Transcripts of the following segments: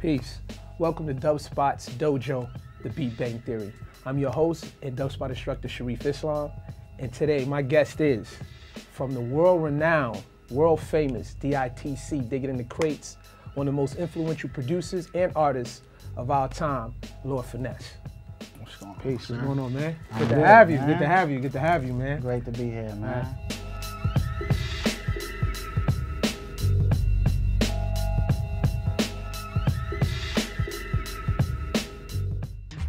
Peace. Welcome to Dubspot's Dojo, the Beat Bang Theory. I'm your host and Dubspot Instructor Shareef Islam, and today my guest is from the world-renowned, world-famous D.I.T.C, Diggin in the Crates, one of the most influential producers and artists of our time, Lord Finesse. What's going on? Peace. What's going on, man? I'm Good to good, have you. man. Good to have you. Good to have you, man. Great to be here, man.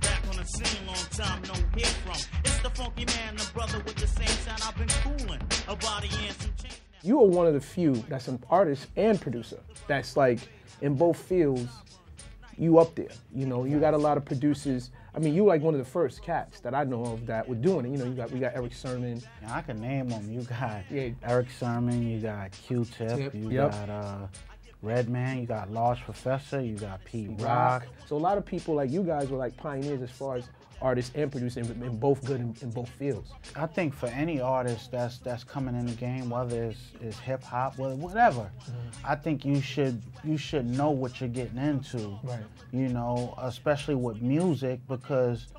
Back on the scene, long time no hear from. It's the funky man, the brother with the same sound. I've been cooling a body and some change. You are one of the few that's an artist and producer that's like in both fields. You up there, you know. You got a lot of producers. I mean, you like one of the first cats that I know of that were doing it. You know, we got Eric Sermon. Yeah, I can name them. You got Yeah. Eric Sermon, you got Q-Tip, you got Redman, you got Lord Professor, you got Pete Rock. So a lot of people like you guys were like pioneers as far as artists and producing, and both good in both fields. I think for any artist that's coming in the game, whether it's hip hop, whatever, I think you should know what you're getting into. Right. You know, especially with music, because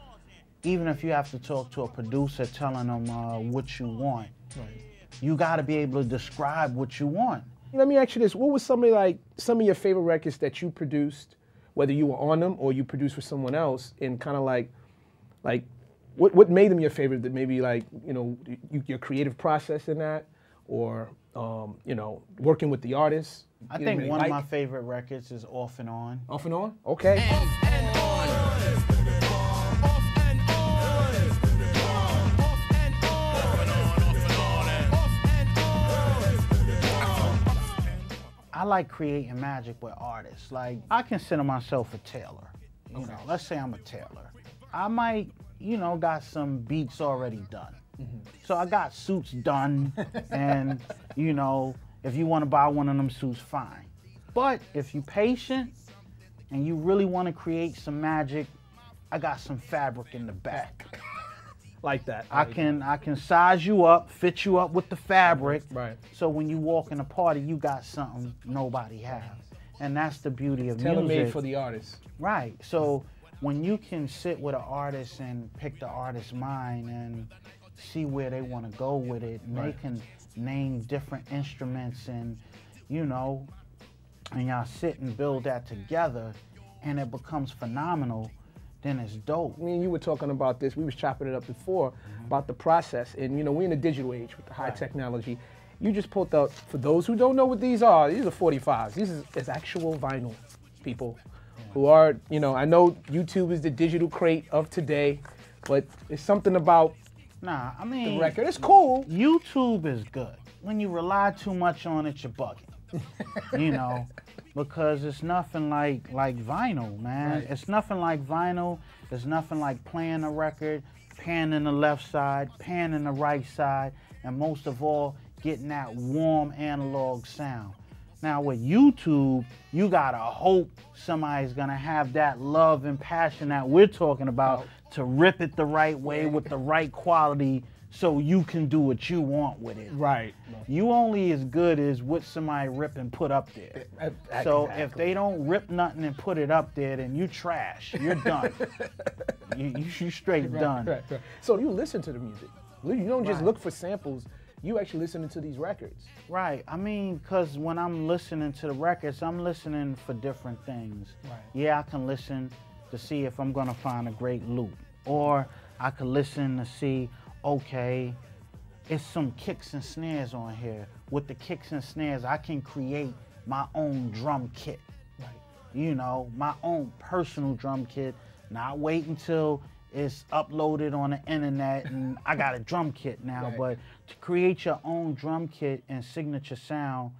even if you have to talk to a producer telling them what you want, you got to be able to describe what you want. Let me ask you this: what was some of your favorite records that you produced, whether you were on them or you produced for someone else, and kind of like what made them your favorite? That maybe like, you know, your creative process in that, or you know, working with the artist. I think one of my favorite records is Off and On. Off and On? Okay. I like creating magic with artists. Like, I consider myself a tailor. You know, let's say I'm a tailor. I might, you know, got some beats already done. So I got suits done, and, you know, if you want to buy one of them suits, fine. But if you're patient and you really want to create some magic, I got some fabric in the back. Like that. I can size you up, fit you up with the fabric. Right. So when you walk in a party, you got something nobody has. And that's the beauty of music. Tailor-made for the artist. Right. So when you can sit with an artist and pick the artist's mind and see where they want to go with it, and they can name different instruments, and, you know, and y'all sit and build that together, and it becomes phenomenal, then it's dope. Me and you were talking about this. We was chopping it up before about the process, and you know, we're in a digital age with the high technology. You just pulled out, for those who don't know what these are 45s. These is actual vinyl, people who are, you know, I know YouTube is the digital crate of today, but it's something about Nah, I mean, the record. It's cool. YouTube is good. When you rely too much on it, you're bugging. You know, because it's nothing like vinyl, man. Right. It's nothing like vinyl. It's nothing like playing a record, panning the left side, panning the right side, and most of all, getting that warm analog sound. Now with YouTube, you gotta hope somebody's gonna have that love and passion that we're talking about to rip it the right way with the right quality, so you can do what you want with it. Right. You only as good as what somebody rip and put up there. So if they don't rip nothing and put it up there, then you trash. You're done. you straight done. Right. So you listen to the music. You don't just look for samples. You actually listening to these records. Right. I mean, because when I'm listening to the records, I'm listening for different things. Right. Yeah, I can listen to see if I'm going to find a great loop. Or I could listen to see, okay, it's some kicks and snares on here. With the kicks and snares, I can create my own drum kit. Right. You know, my own personal drum kit. Not wait until it's uploaded on the internet and I got a drum kit now. Right. But to create your own drum kit and signature sound,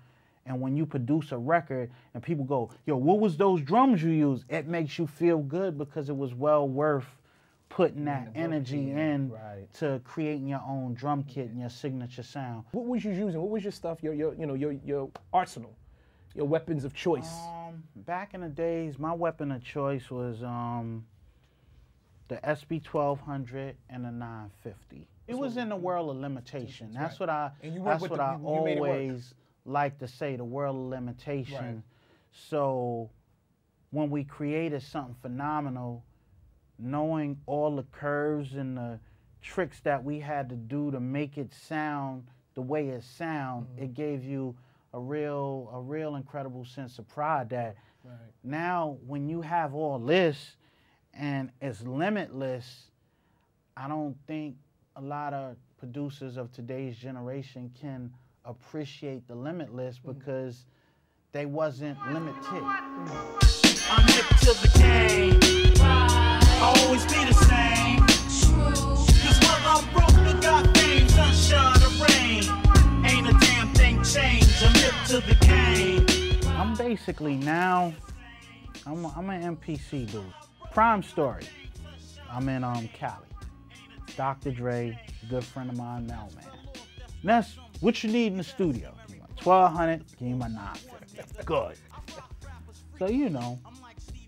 and when you produce a record and people go, yo, what was those drums you used? It makes you feel good because it was well worth putting that energy in to creating your own drum kit and your signature sound. What was you using? What was your stuff? Your arsenal, your weapons of choice. Back in the days, my weapon of choice was the SB1200 and the 950. It was in the world of limitation. That's what I always like to say, the world of limitation. So when we created something phenomenal, knowing all the curves and the tricks that we had to do to make it sound the way it sound, it gave you a real incredible sense of pride that now when you have all this and it's limitless, I don't think a lot of producers of today's generation can appreciate the limitless because they wasn't limited. I'm hip to the game. I'll always be the same. Cause while I'm broke, I got fame, sunshine or rain. Ain't a damn thing changed. I'm hip to the game. I'm basically now, I'm an MPC dude. Prime story. I'm in Cali. Dr. Dre, good friend of mine, Mailman. Ness, what you need in the studio? Give me $1,200, give me my $950. Good. So you know,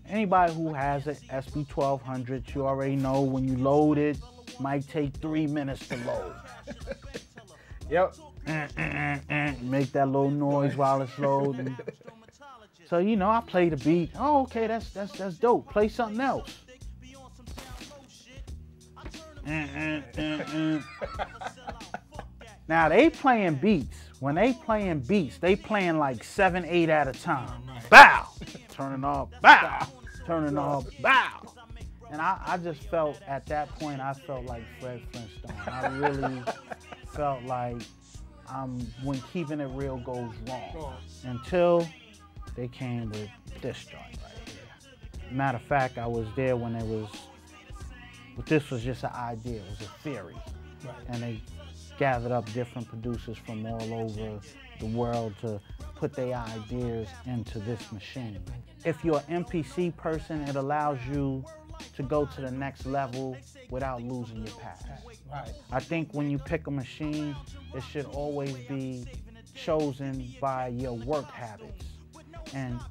anybody who has an SB1200, you already know when you load it, might take 3 minutes to load. Yep. Make that little noise while it's loading. So you know, I play the beat. Oh, okay, that's dope. Play something else. Now they playing beats. When they playing beats, they playing like 7, 8 at a time. Bow, turning off, bow, turning off, bow. And I just felt at that point, I felt like Fred Flintstone. I really felt like when keeping it real goes wrong. Until they came with this joint right here. Matter of fact, I was there when it was. But this was just an idea, it was a theory. And they gathered up different producers from all over the world to put their ideas into this machine. If you're an MPC person, it allows you to go to the next level without losing your past. I think when you pick a machine, it should always be chosen by your work habits. And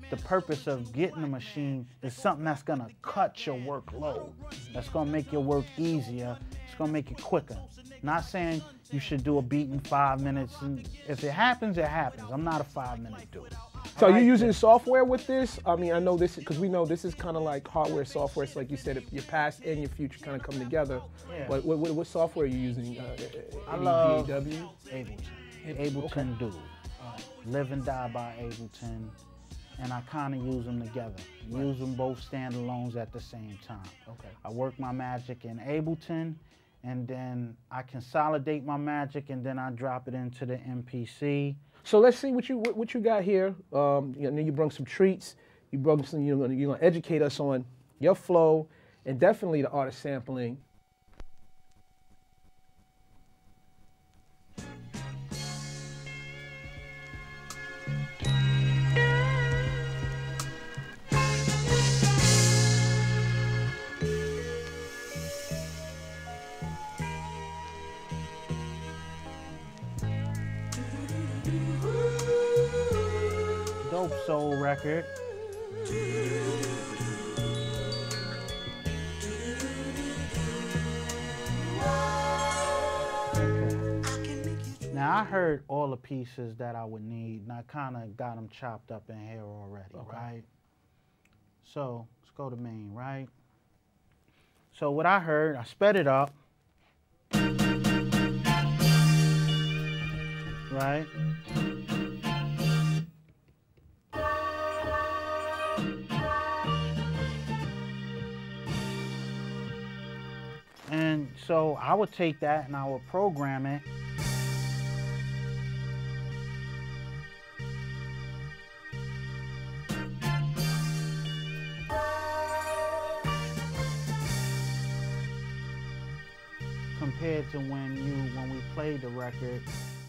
the purpose of getting a machine is something that's gonna cut your workload. That's gonna make your work easier. It's gonna make it quicker. Not saying you should do a beat in 5 minutes. And if it happens, it happens. I'm not a 5-minute dude. So are you using software with this? I mean, I know this, because we know this is kind of like hardware, software. It's like you said, if your past and your future kind of come together. Yeah. But what software are you using? I love DAW? Ableton. Ableton dude. Live and die by Ableton. And I kind of use them together. Use them both standalones at the same time. Okay. I work my magic in Ableton, and then I consolidate my magic, and then I drop it into the MPC. So let's see what you got here. You brought some treats. You brought some. You're gonna educate us on your flow, and definitely the art of sampling. Dope soul record. Now I heard all the pieces that I would need, and I kind of got them chopped up in here already, right? So let's go to main, right? So what I heard, I sped it up, right? And so I would take that and I would program it. Compared to when we played the record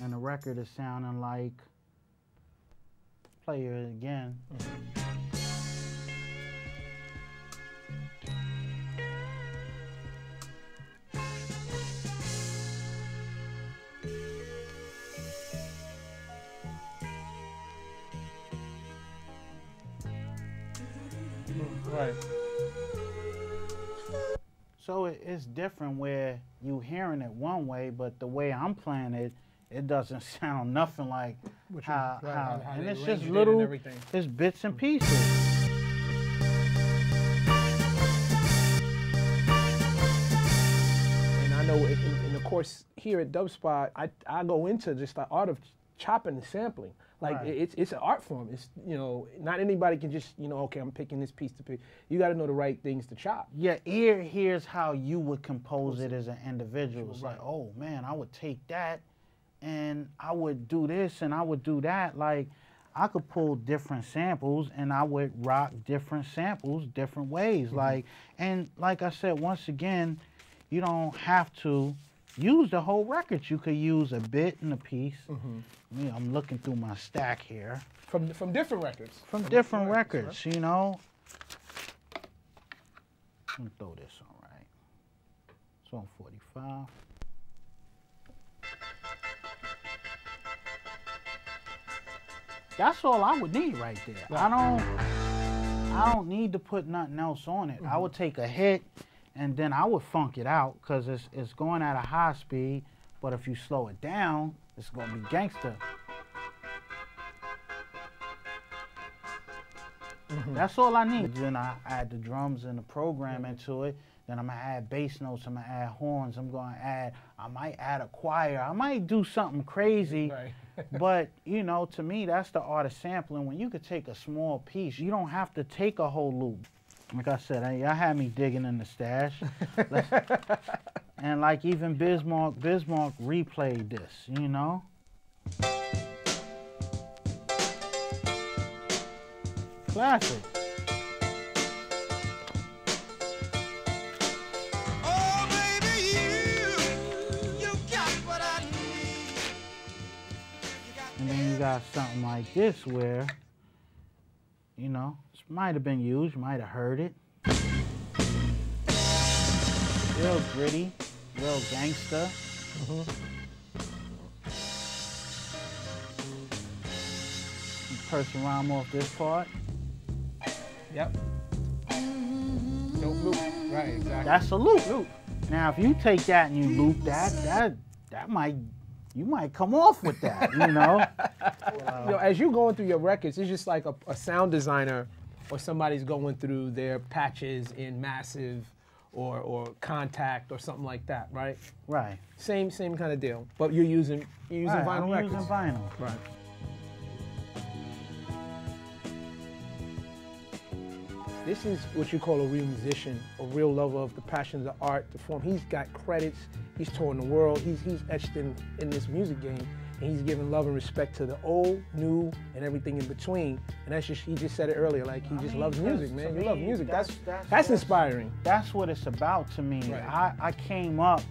and the record is sounding like, play it again. Right. So it's different where you hearing it one way, but the way I'm playing it, it doesn't sound nothing like how how and they it's just arranged it little, and everything. it's bits and pieces. course, here at Dubspot, I go into just the art of chopping and sampling. Like, it's an art form. It's, you know, not anybody can just, you know, okay, I'm picking this piece to pick. You got to know the right things to chop. Your ear hears how you would compose it as an individual. It's like, oh man, I would take that and I would do this and I would do that. Like, I could pull different samples and I would rock different samples different ways. Like, and like I said, once again, you don't have to use the whole record. You could use a bit in a piece. I'm looking through my stack here. From different records. From different records, right? You know. Let me throw this on right. It's on 45. That's all I would need right there. Right. I don't need to put nothing else on it. I would take a hit and then I would funk it out because it's going at a high speed, but if you slow it down, it's gonna be gangster. That's all I need. Then I add the drums and the program into it. Then I'm gonna add bass notes, I'm gonna add horns, I might add a choir, I might do something crazy. Right. But, you know, to me, that's the art of sampling. When you could take a small piece, you don't have to take a whole loop. Like I said, y'all had me digging in the stash. And like even Bismarck replayed this, you know? Classic. Oh, baby, you got what I need. And then you got something like this where, you know, this might have been used, you might have heard it. Real gritty, real gangster. Person rhyme off this part. Yep. No loop. Right, exactly. That's a loop. Now, if you take that and you loop that you might come off with that, you know? You know, as you're going through your records, it's just like a sound designer or somebody's going through their patches in Massive or Contact or something like that, right? Right. Same kind of deal. But you're using vinyl records. I'm using vinyl. Right. This is what you call a real musician, a real lover of the passions of art, the form. He's got credits, he's touring the world, he's etched in this music game, and he's giving love and respect to the old, new, and everything in between. And that's just, he just said it earlier, like he just loves music, man. You love music, that's inspiring. That's what it's about to me. Right. I came up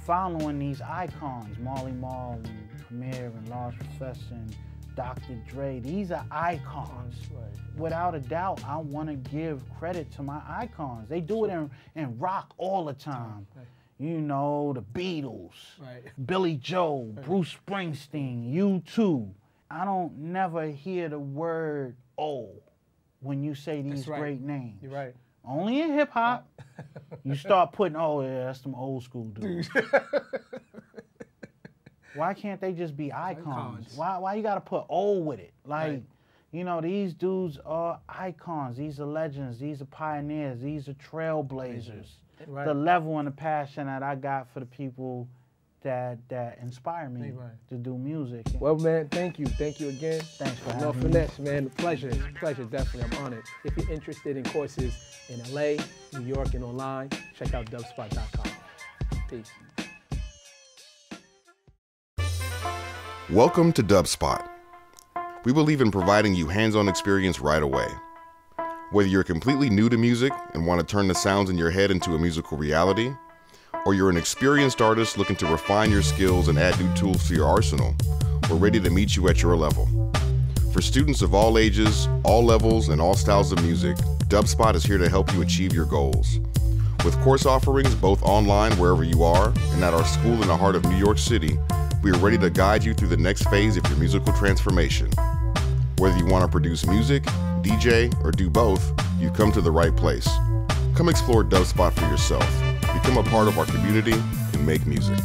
following these icons, Marley Marl and Premier and Lord Finesse and Dr. Dre. These are icons. Right. Without a doubt, I want to give credit to my icons. They do it in rock all the time. Right. You know, the Beatles, Billy Joel, Bruce Springsteen, U2. I don't never hear the word "oh" when you say these great names. You're right. Only in hip hop, you start putting, oh yeah, that's some old school dudes. Why can't they just be icons? Why you gotta put "old" with it? Like, you know, these dudes are icons. These are legends. These are pioneers. These are trailblazers. Right. The level and the passion that I got for the people that inspire me to do music. Well, man, thank you again. Thanks for having me. Lord Finesse, man, pleasure, definitely. I'm honored. If you're interested in courses in LA, New York, and online, check out Dubspot.com. Peace. Welcome to Dubspot. We believe in providing you hands-on experience right away. Whether you're completely new to music and want to turn the sounds in your head into a musical reality, or you're an experienced artist looking to refine your skills and add new tools to your arsenal, we're ready to meet you at your level. For students of all ages, all levels, and all styles of music, Dubspot is here to help you achieve your goals. With course offerings both online wherever you are and at our school in the heart of New York City, we are ready to guide you through the next phase of your musical transformation. Whether you want to produce music, DJ, or do both, you've come to the right place. Come explore Dubspot for yourself. Become a part of our community and make music.